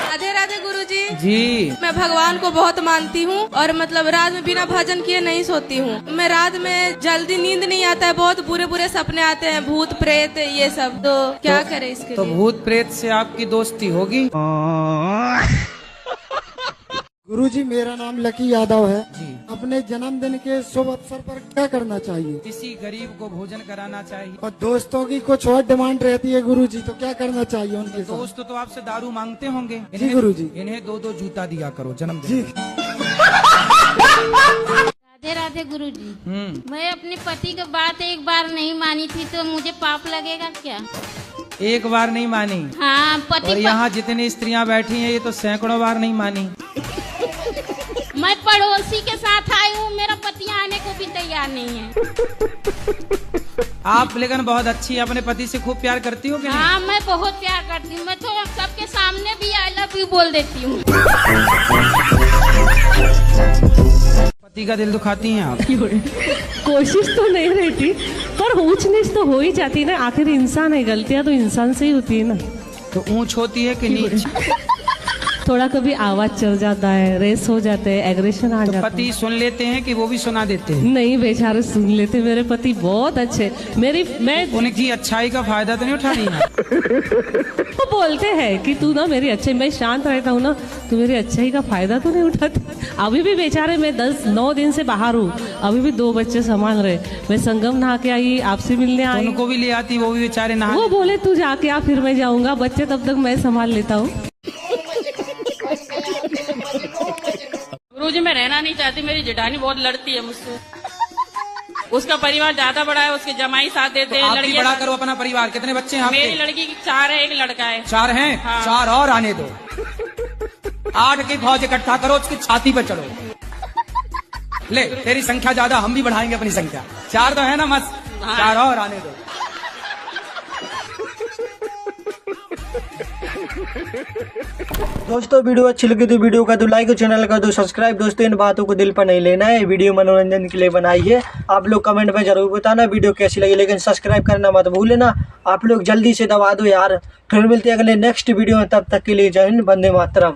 राधे राधे गुरुजी। जी मैं भगवान को बहुत मानती हूँ और मतलब रात में बिना भजन किए नहीं सोती हूँ। मैं रात में जल्दी नींद नहीं आता है, बहुत बुरे बुरे सपने आते हैं, भूत प्रेत ये सब। तो क्या करे इसके तो लिए? भूत प्रेत से आपकी दोस्ती होगी? गुरुजी मेरा नाम लकी यादव है। अपने जन्मदिन के शुभ अवसर पर क्या करना चाहिए? किसी गरीब को भोजन कराना चाहिए। और दोस्तों की कुछ और डिमांड रहती है गुरुजी, तो क्या करना चाहिए उनके साथ? दोस्त तो आपसे दारू मांगते होंगे। जी गुरुजी। इन्हें 2-2 जूता दिया करो जन्मदिन। राधे राधे गुरुजी। मैं अपने पति की बात एक बार नहीं मानी थी तो मुझे पाप लगेगा क्या? एक बार नहीं मानी? हाँ पति। और यहाँ जितनी स्त्रियाँ बैठी हैं ये तो सैकड़ों बार नहीं मानी। मैं पड़ोसी के साथ आई हूँ, मेरा पति आने को भी तैयार नहीं है। आप लेकिन बहुत अच्छी, अपने पति से खूब प्यार करती हो कि नहीं? हाँ मैं बहुत प्यार करती हूँ, मैं तो सबके सामने भी आई लव यू बोल देती हूँ। पति का दिल दुखाती हैं आप? कोशिश तो नहीं रहती पर ऊंच नीच तो हो ही जाती है ना, आखिर इंसान है, गलतियां तो इंसान से ही होती है ना। तो ऊंच होती है कि नीच? थोड़ा कभी आवाज चल जाता है, रेस हो जाते हैं, एग्रेशन आ जाता है। पति सुन लेते हैं कि वो भी सुना देते हैं? नहीं बेचारे सुन लेते, मेरे पति बहुत अच्छे। मैं उनकी अच्छाई का फायदा तो नहीं उठानी है? वो बोलते हैं कि तू ना मेरी अच्छाई, मैं शांत रहता हूँ ना, तू मेरी अच्छाई का फायदा तो नहीं उठाती। अभी भी बेचारे मैं 9 दिन से बाहर हूँ, अभी भी 2 बच्चे संभाल रहे। मैं संगम नहा के आई, आपसे मिलने आई। उनको भी ले आती, वो भी बेचारे नहा। वो बोले तू जाके आ, फिर मैं जाऊंगा, बच्चे तब तक मैं संभाल लेता हूँ। गुरुजी मैं रहना नहीं चाहती, मेरी जेठानी बहुत लड़ती है मुझसे। उसका परिवार ज्यादा बड़ा है, उसके जमाई साथ देते हैं। आप भी बड़ा करो अपना परिवार। कितने बच्चे हैं आपके? मेरी लड़की 4 है, 1 लड़का है। 4 हैं? हाँ। 4 और आने दो। 8 की फौज इकट्ठा करो, उसकी छाती पर चढ़ो। ले तेरी संख्या ज्यादा, हम भी बढ़ाएंगे अपनी संख्या। 4 तो है ना मस्त? 4 और आने दो। दोस्तों वीडियो अच्छी लगी तो वीडियो का दो लाइक और चैनल का दो सब्सक्राइब। दोस्तों इन बातों को दिल पर नहीं लेना है, वीडियो मनोरंजन के लिए बनाई है। आप लोग कमेंट में जरूर बताना वीडियो कैसी लगी, लेकिन सब्सक्राइब करना मत भूलना। आप लोग जल्दी से दबा दो यार। फिर मिलते हैं अगले नेक्स्ट वीडियो में, तब तक के लिए जय हिंद, वंदे मातरम।